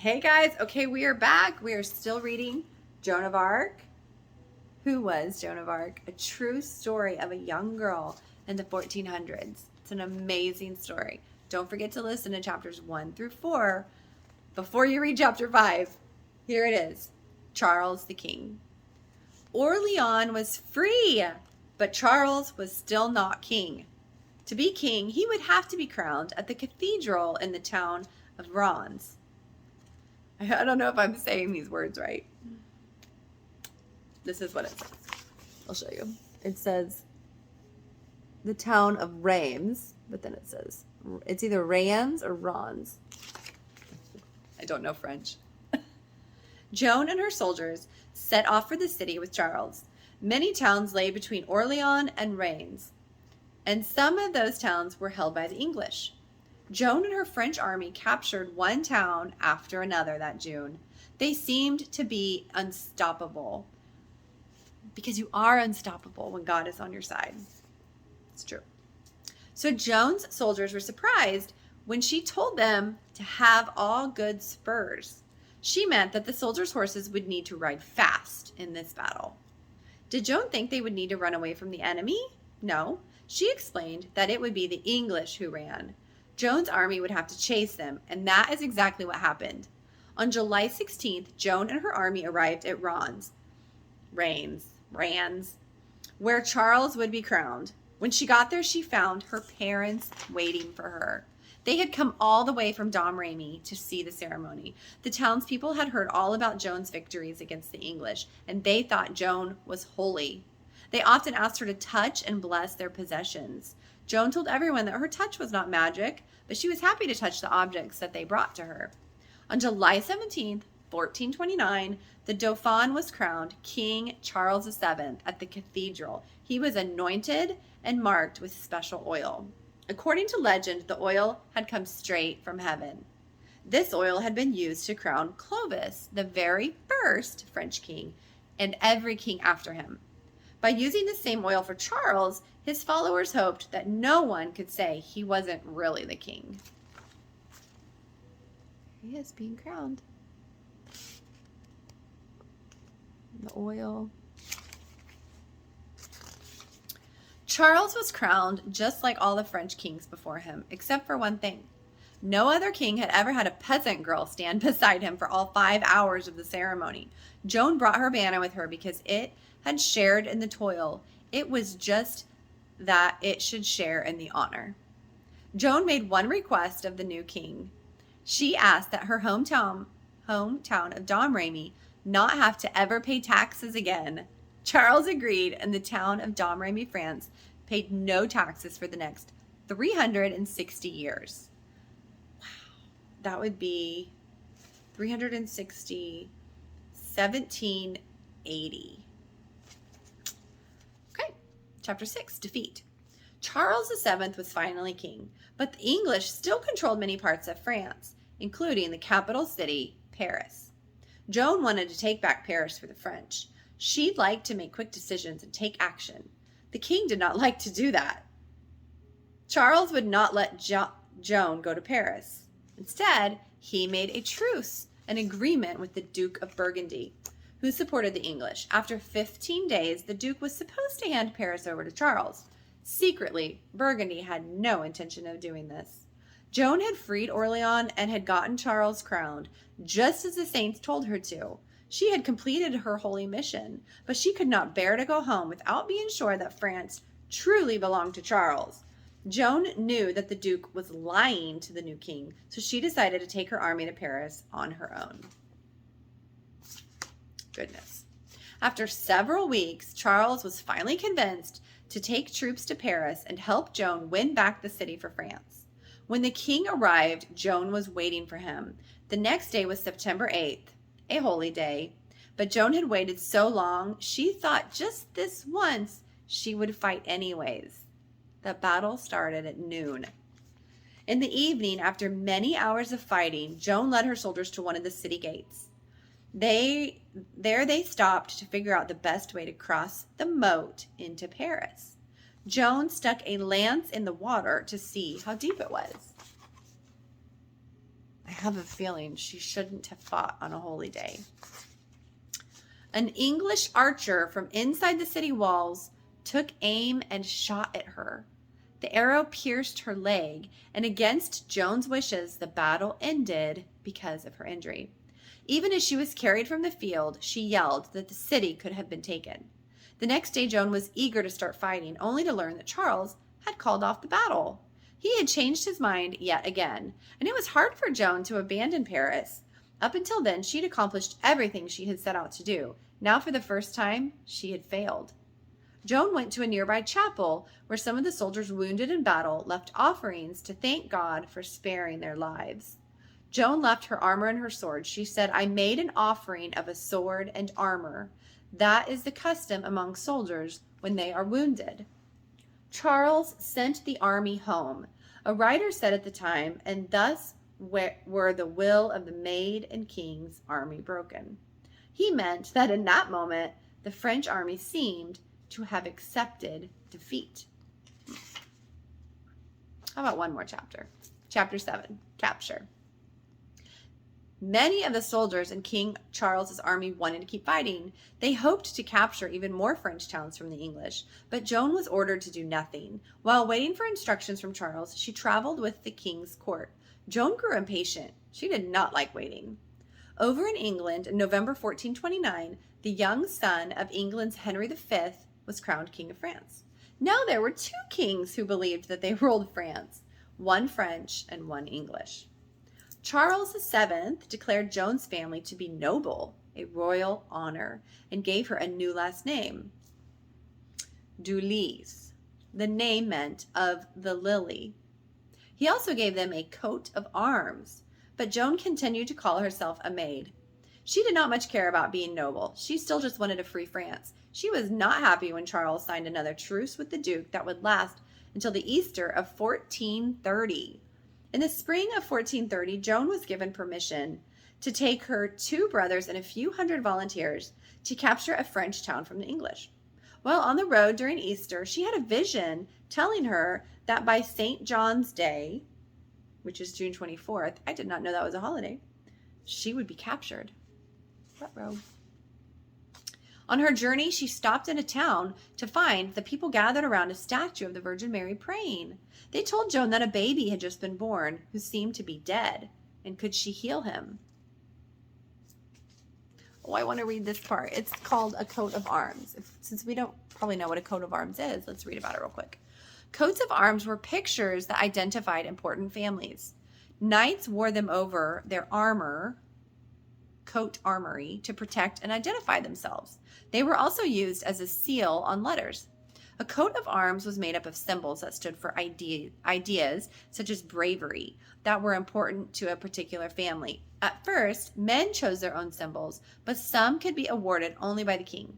Hey guys, okay, we are back. We are still reading Joan of Arc. Who was Joan of Arc? A true story of a young girl in the 1400s. It's an amazing story. Don't forget to listen to chapters 1 through 4 before you read chapter 5. Here it is. Charles the King. Orleans was free, but Charles was still not king. To be king, he would have to be crowned at the cathedral in the town of Reims. I don't know if I'm saying these words right. This is what it says. I'll show you. It says the town of Reims, but then it says it's either Reims or Reims. I don't know French. Joan and her soldiers set off for the city with Charles. Many towns lay between Orleans and Reims, and some of those towns were held by the English. Joan and her French army captured one town after another that June. They seemed to be unstoppable. Because you are unstoppable when God is on your side. It's true. So Joan's soldiers were surprised when she told them to have all good spurs. She meant that the soldiers' horses would need to ride fast in this battle. Did Joan think they would need to run away from the enemy? No. She explained that it would be the English who ran. Joan's army would have to chase them, and that is exactly what happened. On July 16th, Joan and her army arrived at Reims, where Charles would be crowned. When she got there, she found her parents waiting for her. They had come all the way from Domremy to see the ceremony. The townspeople had heard all about Joan's victories against the English, and they thought Joan was holy. They often asked her to touch and bless their possessions. Joan told everyone that her touch was not magic, but she was happy to touch the objects that they brought to her. On July 17th, 1429, the Dauphin was crowned King Charles VII at the cathedral. He was anointed and marked with special oil. According to legend, the oil had come straight from heaven. This oil had been used to crown Clovis, the very first French king, and every king after him. By using the same oil for Charles, his followers hoped that no one could say he wasn't really the king. He is being crowned. The oil. Charles was crowned just like all the French kings before him, except for one thing. No other king had ever had a peasant girl stand beside him for all 5 hours of the ceremony. Joan brought her banner with her because it had shared in the toil. It was just that it should share in the honor. Joan made one request of the new king. She asked that her hometown of Domremy not have to ever pay taxes again. Charles agreed, and the town of Domremy, France, paid no taxes for the next 360 years. Wow. That would be 360, 1780. Okay, chapter 6, defeat. Charles VII was finally king, but the English still controlled many parts of France, including the capital city, Paris. Joan wanted to take back Paris for the French. She'd like to make quick decisions and take action. The king did not like to do that. Charles would not let Joan go to Paris. Instead, he made a truce, an agreement with the Duke of Burgundy, who supported the English. After 15 days, the Duke was supposed to hand Paris over to Charles. Secretly, Burgundy had no intention of doing this. Joan had freed Orleans and had gotten Charles crowned, just as the saints told her to. She had completed her holy mission, but she could not bear to go home without being sure that France truly belonged to Charles. Joan knew that the Duke was lying to the new king, so she decided to take her army to Paris on her own. Goodness. After several weeks, Charles was finally convinced to take troops to Paris and help Joan win back the city for France. When the king arrived, Joan was waiting for him. The next day was September 8th, a holy day. But Joan had waited so long, she thought just this once she would fight anyways. The battle started at noon. In the evening, after many hours of fighting, Joan led her soldiers to one of the city gates. There they stopped to figure out the best way to cross the moat into Paris. Joan stuck a lance in the water to see how deep it was. I have a feeling she shouldn't have fought on a holy day. An English archer from inside the city walls took aim and shot at her. The arrow pierced her leg, and against Joan's wishes, the battle ended because of her injury. Even as she was carried from the field, she yelled that the city could have been taken. The next day, Joan was eager to start fighting, only to learn that Charles had called off the battle. He had changed his mind yet again, and it was hard for Joan to abandon Paris. Up until then, she'd accomplished everything she had set out to do. Now, for the first time, she had failed. Joan went to a nearby chapel where some of the soldiers wounded in battle left offerings to thank God for sparing their lives. Joan left her armor and her sword. She said, "I made an offering of a sword and armor. That is the custom among soldiers when they are wounded." Charles sent the army home. A writer said at the time, "And thus were the will of the Maid and King's army broken." He meant that in that moment, the French army seemed to have accepted defeat. How about one more chapter? Chapter 7, Capture. Many of the soldiers in King Charles's army wanted to keep fighting. They hoped to capture even more French towns from the English, but Joan was ordered to do nothing. While waiting for instructions from Charles, she traveled with the king's court. Joan grew impatient. She did not like waiting. Over in England, in November 1429, the young son of England's Henry V was crowned King of France. Now there were two kings who believed that they ruled France, one French and one English. Charles VII declared Joan's family to be noble, a royal honor, and gave her a new last name, Du Lys. The name meant of the lily. He also gave them a coat of arms, but Joan continued to call herself a maid. She did not much care about being noble. She still just wanted to free France. She was not happy when Charles signed another truce with the Duke that would last until the Easter of 1430. In the spring of 1430, Joan was given permission to take her two brothers and a few hundred volunteers to capture a French town from the English. While on the road during Easter, she had a vision telling her that by St. John's Day, which is June 24th, I did not know that was a holiday, she would be captured. Ruh-roh. On her journey, she stopped in a town to find the people gathered around a statue of the Virgin Mary praying. They told Joan that a baby had just been born who seemed to be dead, and could she heal him? Oh, I want to read this part. It's called a coat of arms. Since we don't probably know what a coat of arms is, let's read about it real quick. Coats of arms were pictures that identified important families. Knights wore them over their armor, coat armory, to protect and identify themselves. They were also used as a seal on letters. A coat of arms was made up of symbols that stood for ideas such as bravery that were important to a particular family. At first, men chose their own symbols, but some could be awarded only by the king.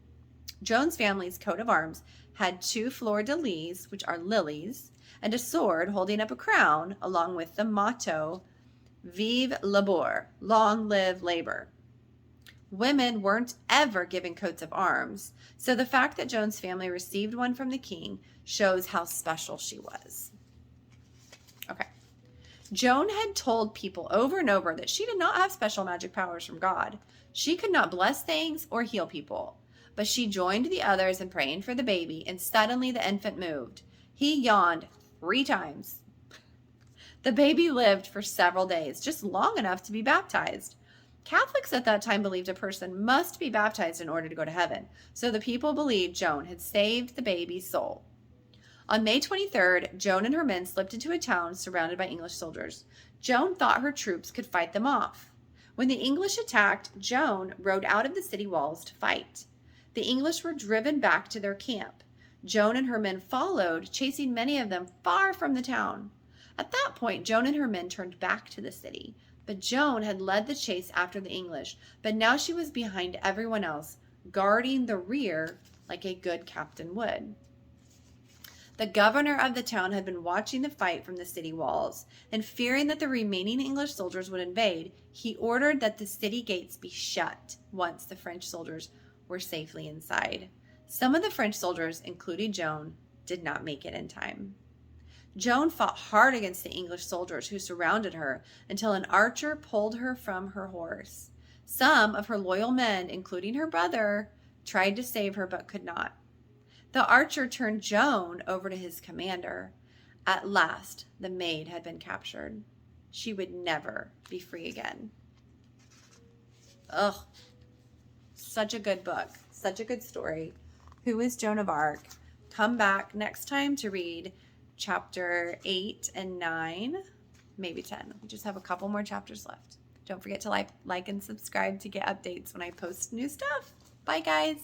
Joan's family's coat of arms had two fleur-de-lis, which are lilies, and a sword holding up a crown, along with the motto, Vive Labor, long live labor. Women weren't ever given coats of arms, so the fact that Joan's family received one from the king shows how special she was. Okay. Joan had told people over and over that she did not have special magic powers from God. She could not bless things or heal people. But she joined the others in praying for the baby, and suddenly the infant moved. He yawned 3 times. The baby lived for several days, just long enough to be baptized. Catholics at that time believed a person must be baptized in order to go to heaven, so the people believed Joan had saved the baby's soul. On May 23rd, Joan and her men slipped into a town surrounded by English soldiers. Joan thought her troops could fight them off. When the English attacked, Joan rode out of the city walls to fight. The English were driven back to their camp. Joan and her men followed, chasing many of them far from the town. At that point, Joan and her men turned back to the city. But Joan had led the chase after the English, but now she was behind everyone else, guarding the rear like a good captain would. The governor of the town had been watching the fight from the city walls, and fearing that the remaining English soldiers would invade, he ordered that the city gates be shut once the French soldiers were safely inside. Some of the French soldiers, including Joan, did not make it in time. Joan fought hard against the English soldiers who surrounded her until an archer pulled her from her horse. Some of her loyal men, including her brother, tried to save her but could not. The archer turned Joan over to his commander. At last, the maid had been captured. She would never be free again. Ugh. Such a good book. Such a good story. Who is Joan of Arc? Come back next time to read chapter 8 and 9, maybe 10. We just have a couple more chapters left. Don't forget to like and subscribe to get updates when I post new stuff. Bye, guys.